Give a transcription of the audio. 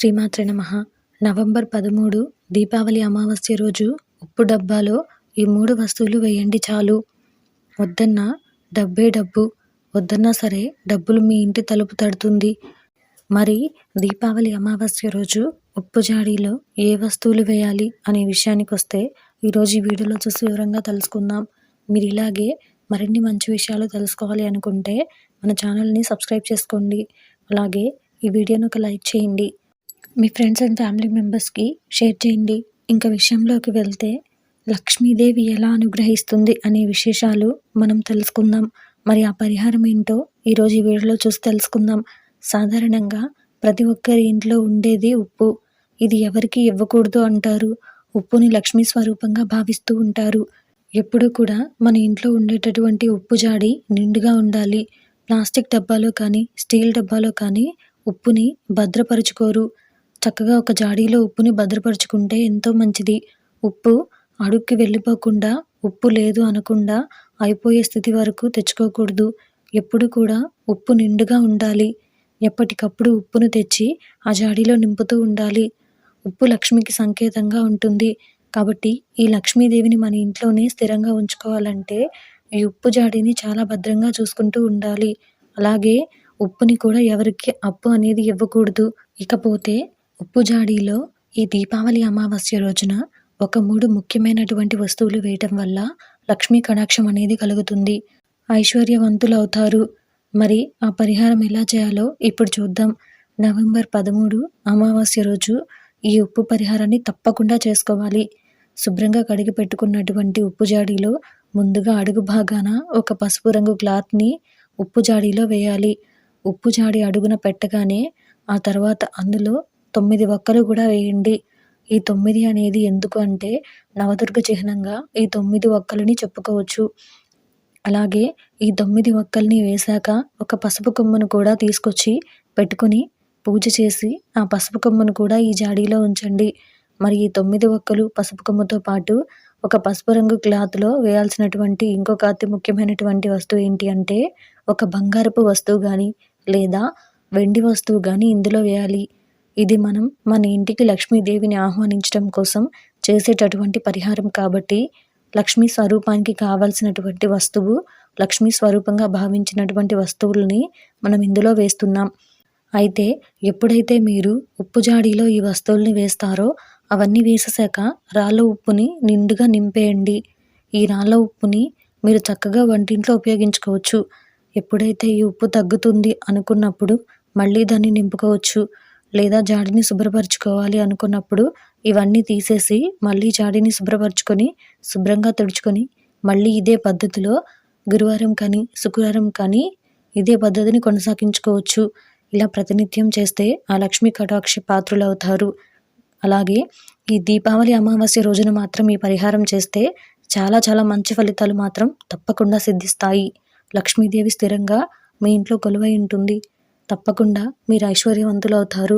శ్రీమాత్రే నమః. నవంబర్ 13 దీపావళి అమావాస్య రోజు ఉప్పు డబ్బాలో ఈ 3 వస్తువులు వేయండి చాలు. వద్దన్నా డబ్బే డబ్బు, వద్దన్నా సరే డబ్బులు మీ ఇంటి తలుపు తడుతుంది. మరి దీపావళి అమావాస్య రోజు ఉప్పు జాడీలో ఏ వస్తువులు వేయాలి అనే విషయానికొస్తే ఈరోజు ఈ వీడియోలో చూసి వివరంగా తెలుసుకుందాం. మీరు ఇలాగే మరిన్ని మంచి విషయాలు తెలుసుకోవాలి అనుకుంటే మన ఛానల్ని సబ్స్క్రైబ్ చేసుకోండి. అలాగే ఈ వీడియోను ఒక లైక్ చేయండి. మీ ఫ్రెండ్స్ అండ్ ఫ్యామిలీ మెంబర్స్కి షేర్ చేయండి. ఇంకా విషయంలోకి వెళ్తే లక్ష్మీదేవి ఎలా అనుగ్రహిస్తుంది అనే విశేషాలు మనం తెలుసుకుందాం. మరి ఆ పరిహారం ఏంటో ఈరోజు ఈ వీడియోలో చూసి తెలుసుకుందాం. సాధారణంగా ప్రతి ఒక్కరి ఇంట్లో ఉండేది ఉప్పు. ఇది ఎవరికి ఇవ్వకూడదు అంటారు. ఉప్పుని లక్ష్మీ స్వరూపంగా భావిస్తూ ఉంటారు. ఎప్పుడూ కూడా మన ఇంట్లో ఉండేటటువంటి ఉప్పు జాడి నిండుగా ఉండాలి. ప్లాస్టిక్ డబ్బాలో కానీ స్టీల్ డబ్బాలో కానీ ఉప్పుని భద్రపరుచుకోరు. చక్కగా ఒక జాడీలో ఉప్పుని భద్రపరుచుకుంటే ఎంతో మంచిది. ఉప్పు అడుక్కి వెళ్ళిపోకుండా, ఉప్పు లేదు అనకుండా అయిపోయే స్థితి వరకు తెచ్చుకోకూడదు. ఎప్పుడు కూడా ఉప్పు నిండుగా ఉండాలి. ఎప్పటికప్పుడు ఉప్పును తెచ్చి ఆ జాడీలో నింపుతూ ఉండాలి. ఉప్పు లక్ష్మికి సంకేతంగా ఉంటుంది. కాబట్టి ఈ లక్ష్మీదేవిని మన ఇంట్లోనే స్థిరంగా ఉంచుకోవాలంటే ఈ ఉప్పు జాడీని చాలా భద్రంగా చూసుకుంటూ ఉండాలి. అలాగే ఉప్పుని కూడా ఎవరికి అప్పు అనేది ఇవ్వకూడదు. ఇకపోతే ఉప్పు జాడీలో ఈ దీపావళి అమావాస్య రోజున ఒక 3 ముఖ్యమైనటువంటి వస్తువులు వేయటం వల్ల లక్ష్మీ కటాక్షం అనేది కలుగుతుంది. ఐశ్వర్యవంతులు అవుతారు. మరి ఆ పరిహారం ఎలా చేయాలో ఇప్పుడు చూద్దాం. నవంబర్ 13 అమావాస్య రోజు ఈ ఉప్పు పరిహారాన్ని తప్పకుండా చేసుకోవాలి. శుభ్రంగా కడిగి పెట్టుకున్నటువంటి ఉప్పు జాడీలో ముందుగా అడుగు భాగాన ఒక పసుపు రంగు క్లాత్ని ఉప్పు జాడీలో వేయాలి. ఉప్పు జాడి అడుగున పెట్టగానే ఆ తర్వాత అందులో 9 వక్కలు కూడా వేయండి. ఈ 9 అనేది ఎందుకు అంటే నవదుర్గ చిహ్నంగా ఈ 9 వక్కలని చెప్పుకోవచ్చు. అలాగే ఈ 9 వక్కల్ని వేశాక ఒక పసుపు కొమ్మును కూడా తీసుకొచ్చి పెట్టుకుని పూజ చేసి ఆ పసుపు కొమ్మును కూడా ఈ జాడీలో ఉంచండి. మరి ఈ 9 వక్కలు పసుపు కొమ్ముతో పాటు ఒక పసుపు రంగు క్లాత్లో వేయాల్సినటువంటి ఇంకొక అతి ముఖ్యమైనటువంటి వస్తువు ఏంటి అంటే ఒక బంగారపు వస్తువు కానీ లేదా వెండి వస్తువు కానీ ఇందులో వేయాలి. ఇది మనం మన ఇంటికి లక్ష్మీదేవిని ఆహ్వానించడం కోసం చేసేటటువంటి పరిహారం కాబట్టి లక్ష్మీ స్వరూపానికి కావాల్సినటువంటి వస్తువు, లక్ష్మీ స్వరూపంగా భావించినటువంటి వస్తువుల్ని మనం ఇందులో వేస్తున్నాం. అయితే ఎప్పుడైతే మీరు ఉప్పు జాడీలో ఈ వస్తువుల్ని వేస్తారో అవన్నీ వేసేసాక రాళ్ళ ఉప్పుని నిండుగా నింపేయండి. ఈ రాళ్ళ ఉప్పుని మీరు చక్కగా వంటింట్లో ఉపయోగించుకోవచ్చు. ఎప్పుడైతే ఈ ఉప్పు తగ్గుతుంది అనుకున్నప్పుడు మళ్ళీ దాన్ని నింపుకోవచ్చు. లేదా జాడీని శుభ్రపరచుకోవాలి అనుకున్నప్పుడు ఇవన్నీ తీసేసి మళ్ళీ జాడీని శుభ్రపరచుకొని శుభ్రంగా తుడుచుకొని మళ్ళీ ఇదే పద్ధతిలో గురువారం కానీ శుక్రవారం కానీ ఇదే పద్ధతిని కొనసాగించుకోవచ్చు. ఇలా ప్రతినిత్యం చేస్తే ఆ లక్ష్మీ కటాక్ష పాత్రులు అవుతారు. అలాగే ఈ దీపావళి అమావాస్య రోజున మాత్రం ఈ పరిహారం చేస్తే చాలా చాలా మంచి ఫలితాలు మాత్రం తప్పకుండా సిద్ధిస్తాయి. లక్ష్మీదేవి స్థిరంగా మీ ఇంట్లో కొలువై ఉంటుంది. తప్పకుండా మీరు ఐశ్వర్యవంతులు అవుతారు.